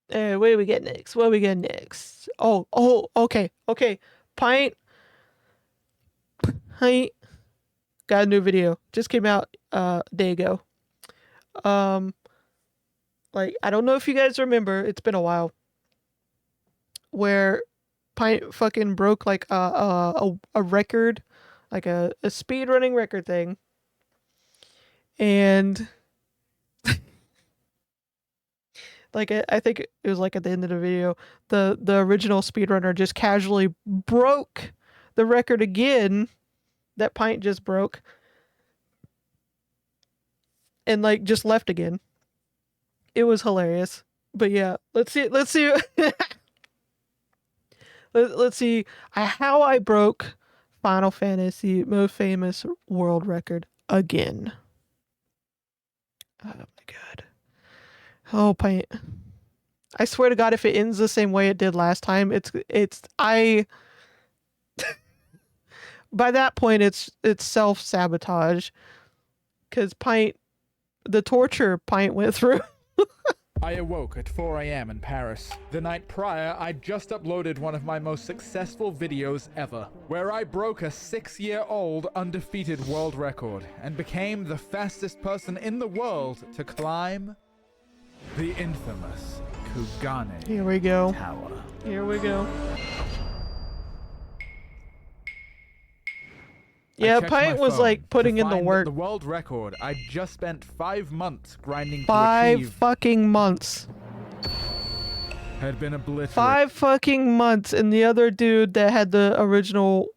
What do we get next? What do we get next? Oh, okay. Pint got a new video. Just came out a day ago. Like, I don't know if you guys remember, it's been a while, where Pint fucking broke like a record, like a speed running record thing. And like I think it was like at the end of the video, the original speedrunner just casually broke the record again that Pint just broke, and like just left again. It was hilarious. But yeah, let's see let's see how I broke Final Fantasy most famous world record again. Oh my god. Oh, Pint. I swear to God, if it ends the same way it did last time, by that point, it's self-sabotage. Because Pint, the torture Pint went through. I awoke at 4 a.m. in Paris. The night prior, I'd just uploaded one of my most successful videos ever, where I broke a 6-year-old undefeated world record and became the fastest person in the world to climb the infamous Kugane Here we go. Tower. Here we go. Yeah, Pint was like putting in the work. The world record I'd just spent 5 months grinding to 5 achieve fucking months. had been obliterated. 5 fucking months, and the other dude that had the original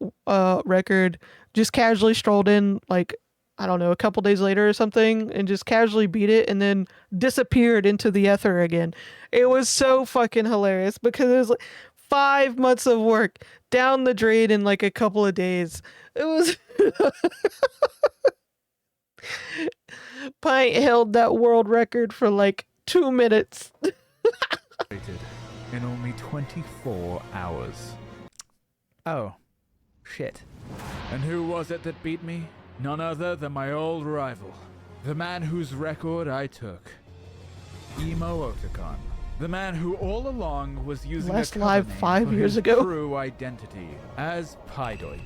record just casually strolled in, like, I don't know, a couple days later or something, and just casually beat it and then disappeared into the ether again. It was so fucking hilarious because it was like 5 months of work down the drain in like a couple of days. It was Pint held that world record for like 2 minutes. In only 24 hours. Oh, shit. And who was it that beat me? None other than my old rival. The man whose record I took. Emo Otacon. The man who all along was using Last a cover live name 5 for years his ago. true identity as Pydoix.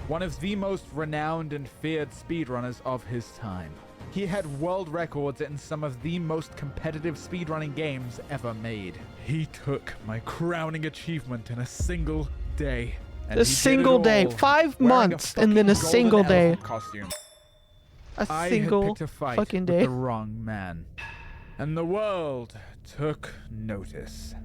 One of the most renowned and feared speedrunners of his time. He had world records in some of the most competitive speedrunning games ever made. He took my crowning achievement in a single day. And A single day. 5 months and then a single day. Costume. A I single had picked a fight fucking with day. the wrong man. And the world took notice.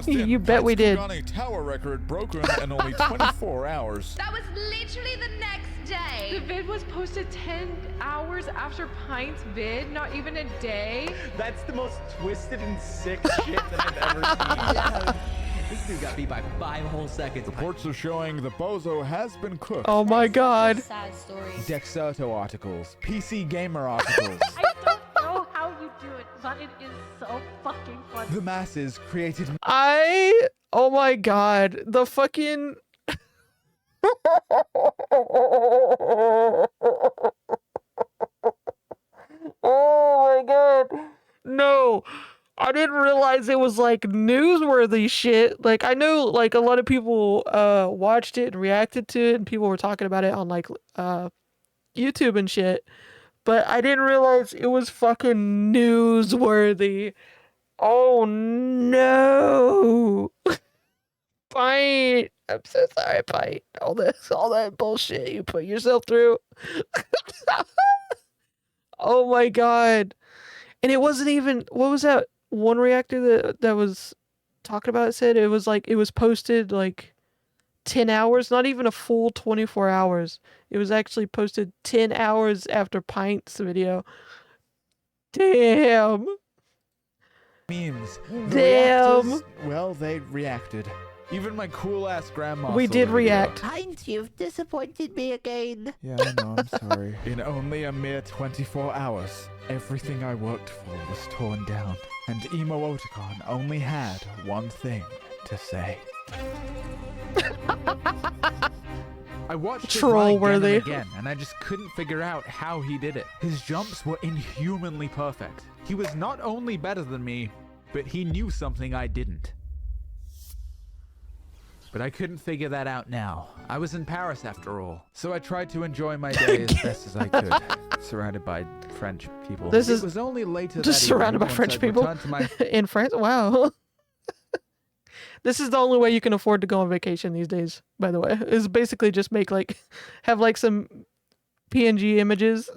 You bet we did. Kugane Tower record broken in only 24 hours. That was literally the next day. The vid was posted 10 hours after Pint's vid, not even a day. That's the most twisted and sick shit that I've ever seen. This dude got beat by 5 whole seconds. Reports are showing the bozo has been cooked. Oh my god. Sad story. Dexerto articles, PC Gamer articles. I don't know how you do it, but it is so fucking funny. The masses created Oh my god. The fucking oh my god. No. I didn't realize it was like newsworthy shit. Like, I know like a lot of people watched it and reacted to it, and people were talking about it on like YouTube and shit. But I didn't realize it was fucking newsworthy. Oh no. Pint. I'm so sorry, Pint. All that bullshit you put yourself through. Oh my god. And it wasn't even, what was that one reactor that was talking about? It said it was like, it was posted like 10 hours, not even a full 24 hours. It was actually posted 10 hours after Pint's video. Damn. memes. The Damn. reactors, well, they reacted. Even my cool-ass grandma We saw did the video. react. Pint, you've disappointed me again. Yeah, I know, I'm sorry. In only a mere 24 hours, everything I worked for was torn down. And Emo Otacon only had one thing to say. I watched it run Troll-worthy. again, and I just couldn't figure out how he did it. His jumps were inhumanly perfect. He was not only better than me, but he knew something I didn't. But I couldn't figure that out now. I was in Paris after all, so I tried to enjoy my day as best as I could, surrounded by French people. This It is was only later just that surrounded evening by French once I'd people returned to my in France. Wow. This is the only way you can afford to go on vacation these days, by the way. Is basically just make like, have like some PNG images.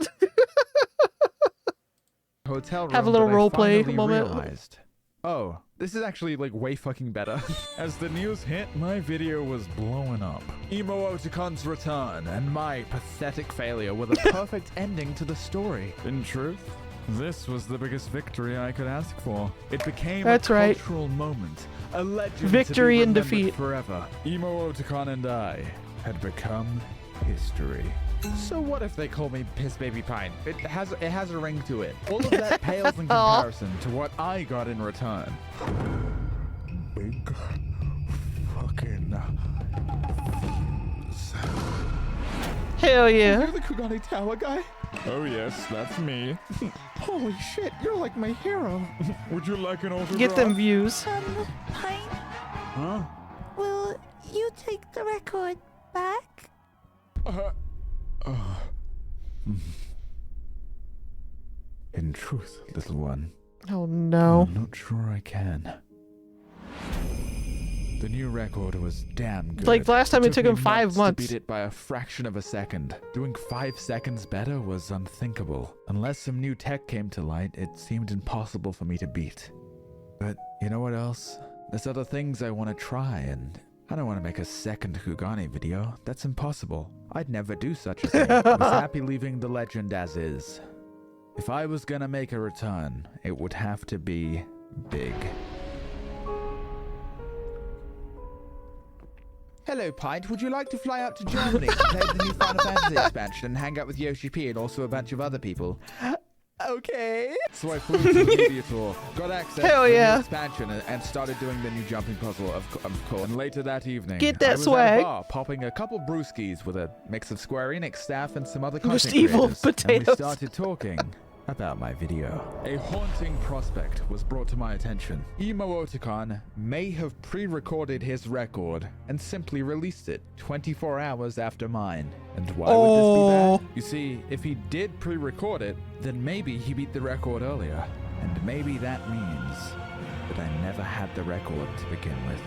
hotel room Have a little that I role play finally moment. realized. Oh, this is actually like way fucking better. As the news hit, my video was blowing up. Emo Otacon's return and my pathetic failure were the perfect ending to the story. In truth, this was the biggest victory I could ask for. It became That's a right. cultural moment, a legend Victory to be and remembered defeat. forever. Emo Otacon and I had become history. So what if they call me Piss Baby Pint? It has a ring to it. All of that pales in comparison to what I got in return. Big fucking Hell yeah. You're the Kugane Tower guy? Oh yes, that's me. Holy shit, you're like my hero. Would you like an autograph? Get them views. Pint, Huh? will you take the record back? In truth, little one, Oh no. I'm not sure I can. The new record was damn good. Like last time it took me him 5 to months. beat it by a fraction of a second. Doing 5 seconds better was unthinkable. Unless some new tech came to light, it seemed impossible for me to beat. But you know what else? There's other things I want to try, and I don't want to make a second Kugane video. That's impossible. I'd never do such a thing. I was happy leaving the legend as is. If I was gonna make a return, it would have to be big. Hello, Pint. Would you like to fly out to Germany to play the new Final Fantasy expansion and hang out with Yoshi P and also a bunch of other people? Okay. So I flew to the media tour, got access Hell to the yeah. new expansion, and started doing the new jumping puzzle, of course. And later that evening, Get that I was swag. at a bar popping a couple brewskis with a mix of Square Enix staff and some other content Just evil creators. And we potatoes. started talking about my video. A haunting prospect was brought to my attention. Emo Otacon may have pre-recorded his record and simply released it 24 hours after mine. And why would this be bad? You see, if he did pre-record it, then maybe he beat the record earlier. And maybe that means that I never had the record to begin with.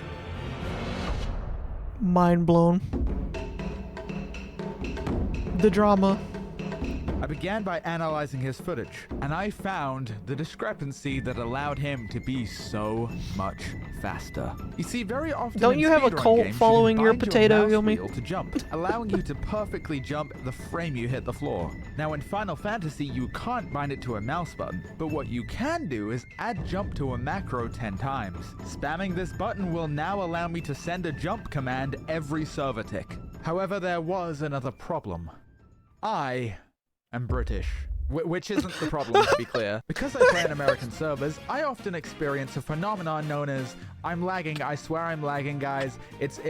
Mind blown. The drama. I began by analyzing his footage, and I found the discrepancy that allowed him to be so much faster. You see, very often Don't in you have a speedrun cult games, following you your can bind potato, mouse Yomi? wheel to jump, allowing you to perfectly jump the frame you hit the floor. Now in Final Fantasy, you can't bind it to a mouse button, but what you can do is add jump to a macro 10 times. Spamming this button will now allow me to send a jump command every server tick. However, there was another problem. I am British. Which isn't the problem, to be clear. Because I play on American servers, I often experience a phenomenon known as I'm lagging. I swear I'm lagging, guys.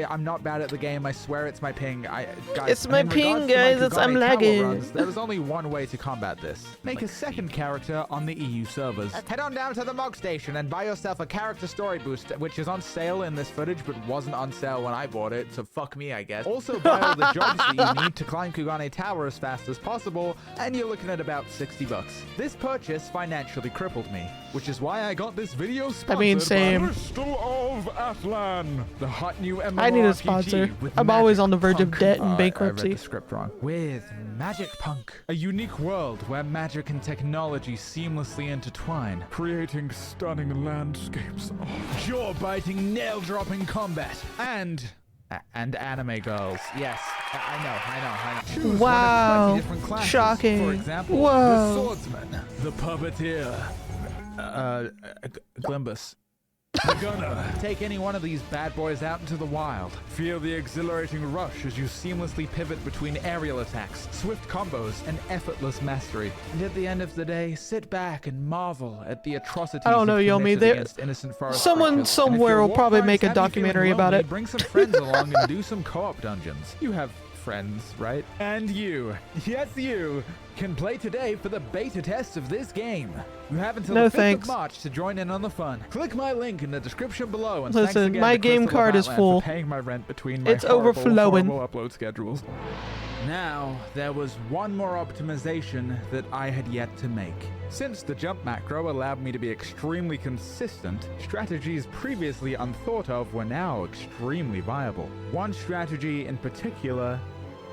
I'm not bad at the game. I swear it's my ping. Guys, It's and my in ping, regards to my guys, it's- I'm Kugane Tower lagging. runs, there is only one way to combat this. Make a second character on the EU servers. Head on down to the Mog Station and buy yourself a character story boost, which is on sale in this footage, but wasn't on sale when I bought it, so fuck me, I guess. Also buy all the jobs that you need to climb Kugane Tower as fast as possible, and you're looking at about $60. This purchase financially crippled me, which is why I got this video sponsored I mean, same. by Crystal of Atlan, the hot new MMORPG I need a sponsor. with I'm always Magic on the verge of Punk. debt and I read bankruptcy. the script wrong. With Magic Punk, a unique world where magic and technology seamlessly intertwine, Creating stunning landscapes. Oh, jaw-biting, nail-dropping combat, and anime girls. Yes, I know. Choose Wow. one of 20 different classes. Shocking. For example, Whoa. the swordsman, the puppeteer, Glimbus, the gunner. Take any one of these bad boys out into the wild. Feel the exhilarating rush as you seamlessly pivot between aerial attacks, swift combos, and effortless mastery. And at the end of the day, sit back and marvel at the atrocities I don't know, you've Yomi. committed There- against innocent forest someone creatures. somewhere And if will your probably warcries make a have you feeling documentary about lonely, it. Bring some friends along and do some co-op dungeons. You have friends, right? And you, yes you, can play today for the beta test of this game. You have until No the 5th thanks. of March to join in on the fun. Click my link in the description below. And thanks Listen, again my to game Crystal card is Outland full. for paying my rent between my It's overflowing. horrible upload schedules. Now, there was one more optimization that I had yet to make. Since the jump macro allowed me to be extremely consistent, strategies previously unthought of were now extremely viable. One strategy in particular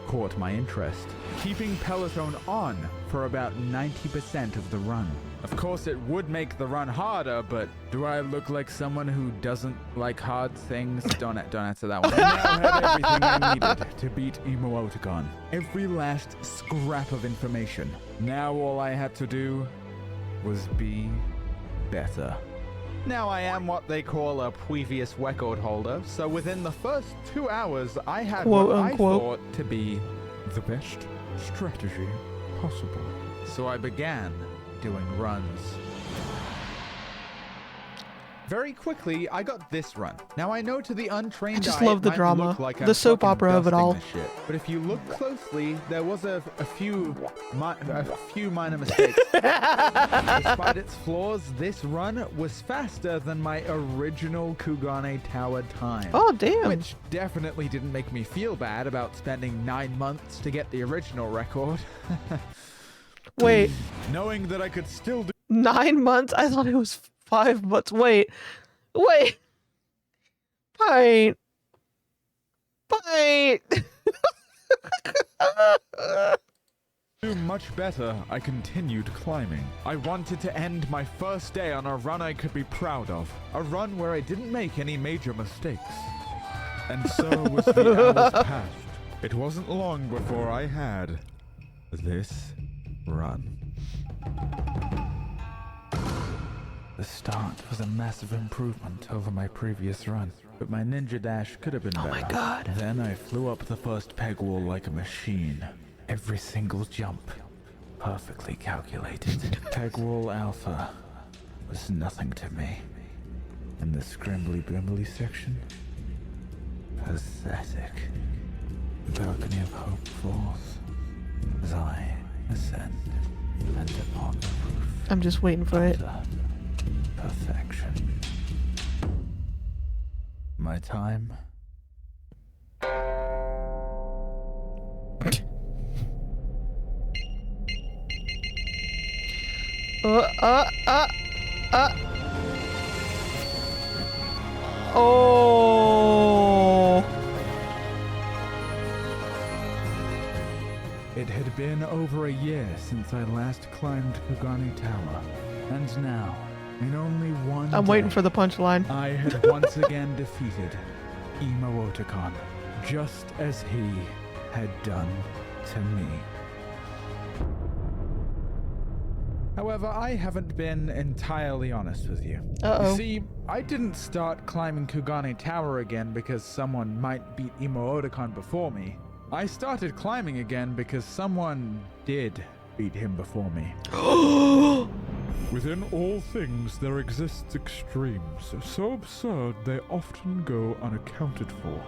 caught my interest: keeping Peloton on for about 90% of the run. Of course, it would make the run harder, but do I look like someone who doesn't like hard things? Don't answer that one. I now had everything I needed to beat Emoticon. Every last scrap of information. Now all I had to do was be better. Now I am what they call a previous record holder, so within the first 2 hours I had Quote, what unquote. I thought to be the best strategy possible. So I began doing runs. Very quickly, I got this run. Now I know to the untrained I just eye, love it the might drama, look like the I'm soap fucking opera of it dusting all. this shit. But if you look closely, there was a few minor mistakes. Despite its flaws, this run was faster than my original Kugane Tower time. Oh, damn. Which definitely didn't make me feel bad about spending 9 months to get the original record. Wait, Knowing that I could still do 9 months? I thought it was 5 months. Wait. Pint. much better, I continued climbing. I wanted to end my first day on a run I could be proud of. A run where I didn't make any major mistakes. And so was the hours passed. It wasn't long before I had this run. The start was a massive improvement over my previous run, but my ninja dash could have been better. Oh my god. Then I flew up the first peg wall like a machine. Every single jump, perfectly calculated. Peg wall alpha was nothing to me. And the scrambly-bimbly section? Pathetic. The balcony of hope falls as I ascend and upon the roof. I'm just waiting for it. Utter perfection. My time. Oh. It had been over a year since I last climbed Kugane Tower, and now, in only one I'm waiting day, for the punchline. I had once again defeated Emoticon, just as he had done to me. However, I haven't been entirely honest with you. Uh-oh. You see, I didn't start climbing Kugane Tower again because someone might beat Emoticon before me. I started climbing again because someone did beat him before me. Within all things there exists extremes, so absurd they often go unaccounted for.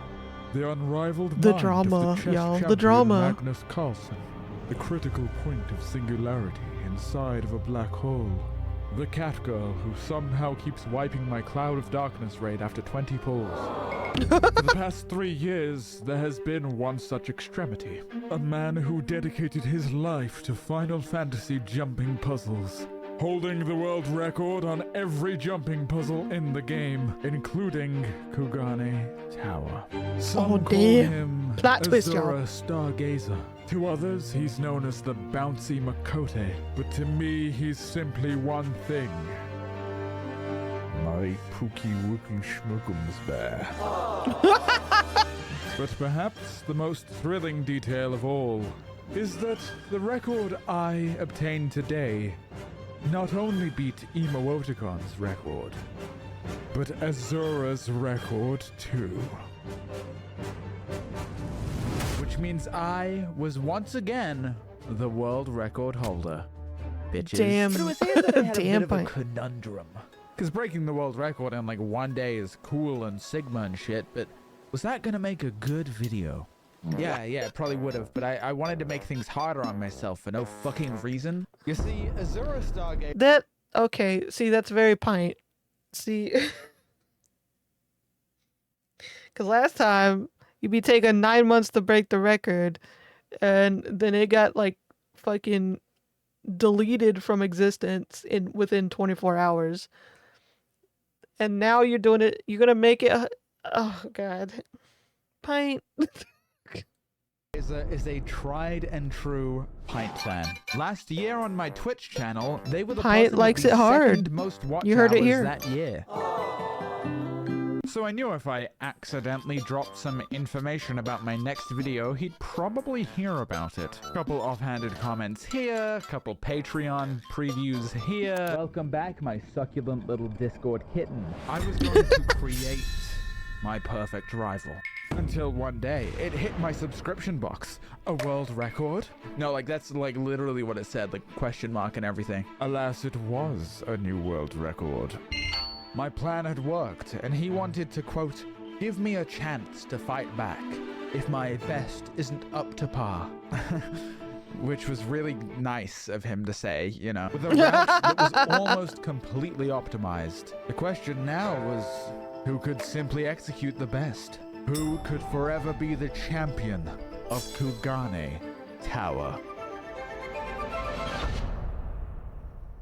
The unrivaled The mind drama, of the chess y'all, the champion drama. Magnus Carlsen, the critical point of singularity inside of a black hole. The cat girl who somehow keeps wiping my cloud of darkness raid after 20 pulls. For the past 3 years, there has been one such extremity. A man who dedicated his life to Final Fantasy jumping puzzles, holding the world record on every jumping puzzle in the game, including Kugane Tower. Some Oh, call damn. him Plot twist, y'all. Azura Stargazer. To others, he's known as the Bouncy Makote, but to me, he's simply one thing. My Pookie Wookie Schmookums Bear. But perhaps the most thrilling detail of all is that the record I obtained today not only beat Emoticon's record, but Azura's record too. Which means I was once again the world record holder. Bitches. Damn. But it was here that I had a Damn bit of a Pint. conundrum. Because breaking the world record in like 1 day is cool and Sigma and shit, but was that gonna make a good video? Yeah, it probably would have, but I wanted to make things harder on myself for no fucking reason. You see, Azura Stargate. Okay, see, that's very Pint. See, because last time you'd be taking 9 months to break the record, and then it got like fucking deleted from existence within 24 hours. And now you're doing it. You're gonna make it. Oh God, Pint. Is a tried and true Pint fan. Last year on my Twitch channel, they were the Pint likes it hard. second most watch You heard it hours here. that year. So I knew if I accidentally dropped some information about my next video, he'd probably hear about it. Couple offhanded comments here, couple Patreon previews here. Welcome back, my succulent little Discord kitten. I was going to create my perfect rival. Until one day, it hit my subscription box. A world record? No, like that's like literally what it said, like question mark and everything. Alas, it was a new world record. My plan had worked, and he wanted to, quote, give me a chance to fight back if my best isn't up to par. Which was really nice of him to say, you know. With a route that was almost completely optimized. The question now was, who could simply execute the best? Who could forever be the champion of Kugane Tower?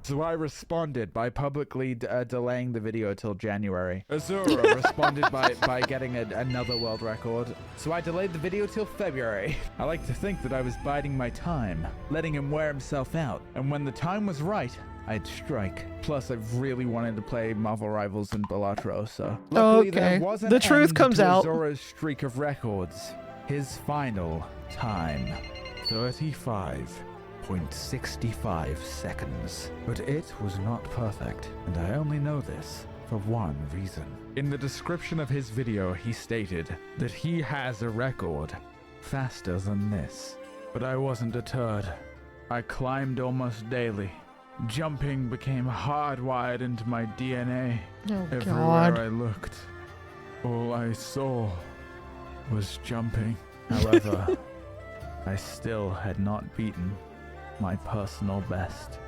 So I responded by publicly delaying the video till January. Azura responded by getting another world record. So I delayed the video till February. I like to think that I was biding my time, letting him wear himself out. And when the time was right, I'd strike. Plus, I really wanted to play Marvel Rivals and Balatro, so... Luckily, there was an The truth end comes to out. Azura's streak of records. His final time. 35.65 seconds. But it was not perfect, and I only know this for one reason. In the description of his video, he stated that he has a record faster than this. But I wasn't deterred. I climbed almost daily. Jumping became hardwired into my DNA. Oh Everywhere God. I looked, all I saw was jumping. However, I still had not beaten my personal best.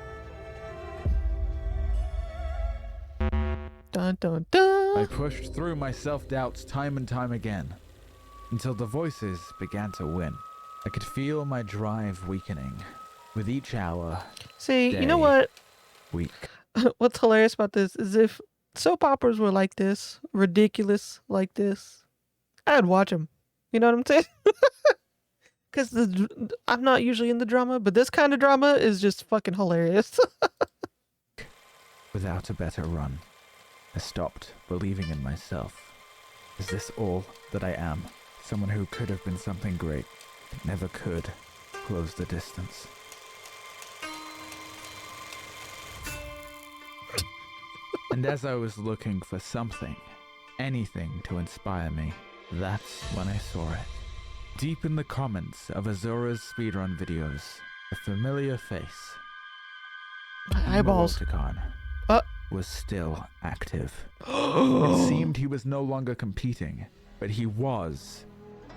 Dun dun dun. I pushed through my self-doubts time and time again, until the voices began to win. I could feel my drive weakening with each hour, See, you know day. what? week. What's hilarious about this is if soap operas were like this, ridiculous like this, I'd watch them. You know what I'm saying? Because I'm not usually in the drama, but this kind of drama is just fucking hilarious. Without a better run, I stopped believing in myself. Is this all that I am? Someone who could have been something great, but never could close the distance. And as I was looking for something, anything to inspire me, that's when I saw it. Deep in the comments of Azura's speedrun videos, a familiar face, My eyeballs. Emoticon, Uh. was still active. It seemed he was no longer competing, but he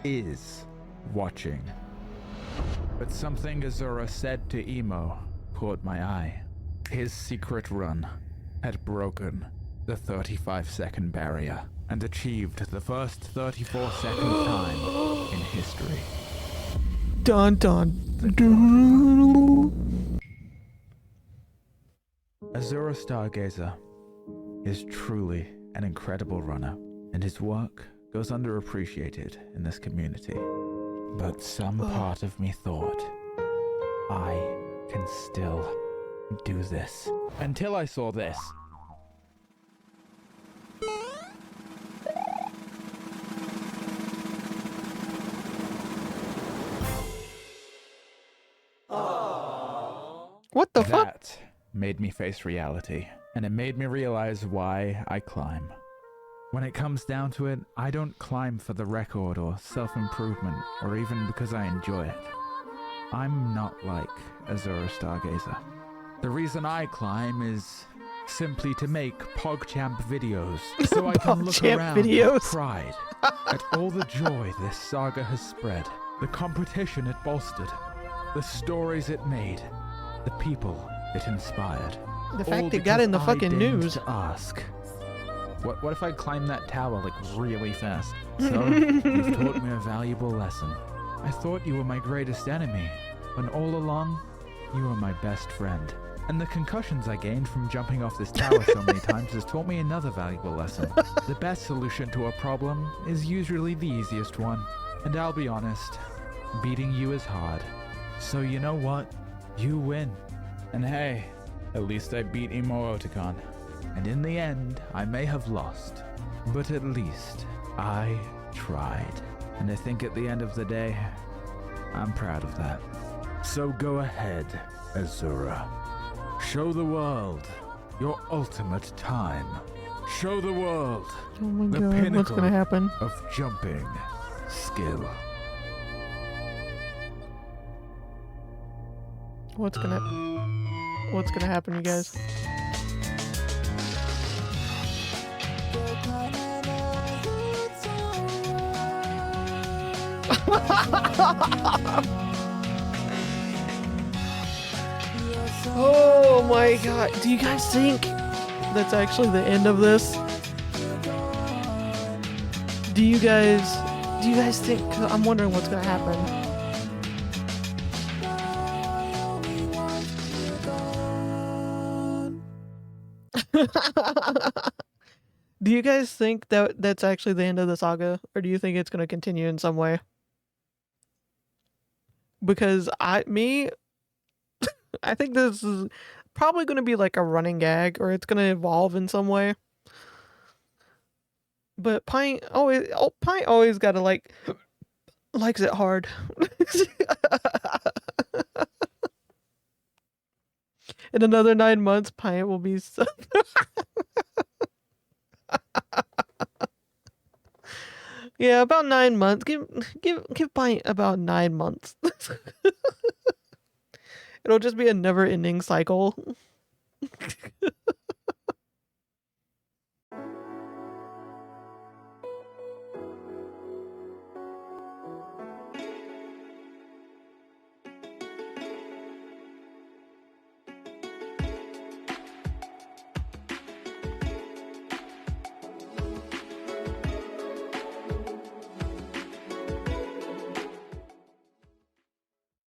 is watching. But something Azura said to Emo caught my eye. His secret run had broken the 35-second barrier and achieved the first 34-second time in history. Dun dun dun. Azura Stargazer is truly an incredible runner, and his work goes underappreciated in this community. But some part of me thought, I can still do this. Until I saw this. What the fuck? That made me face reality, and it made me realize why I climb. When it comes down to it, I don't climb for the record or self-improvement, or even because I enjoy it. I'm not like Azura Stargazer. The reason I climb is simply to make PogChamp videos, so I can look PogChamp around videos. with pride at all the joy this saga has spread. The competition it bolstered, the stories it made, the people it inspired. The All fact it got in the because I fucking deigned news. to ask. What if I climb that tower like really fast? So, you've taught me a valuable lesson. I thought you were my greatest enemy, when all along, you were my best friend. And the concussions I gained from jumping off this tower so many times has taught me another valuable lesson. The best solution to a problem is usually the easiest one. And I'll be honest, beating you is hard. So you know what? You win. And hey, at least I beat Emo Otacon. And in the end, I may have lost. But at least, I tried. And I think at the end of the day, I'm proud of that. So go ahead, Azura. Show the world your ultimate time. Show the world Oh my the god, what's pinnacle gonna happen? of jumping skill. What's gonna happen, you guys? Oh my god. Do you guys think that's actually the end of this? Do you guys think, 'cause I'm wondering what's gonna happen. Do you guys think that that's actually the end of the saga, or do you think it's going to continue in some way? Because I think this is probably going to be like a running gag, or it's going to evolve in some way. But Pint always got to likes it hard. In another 9 months, Pint will be so yeah, about 9 months. Give Pint about 9 months. It'll just be a never-ending cycle.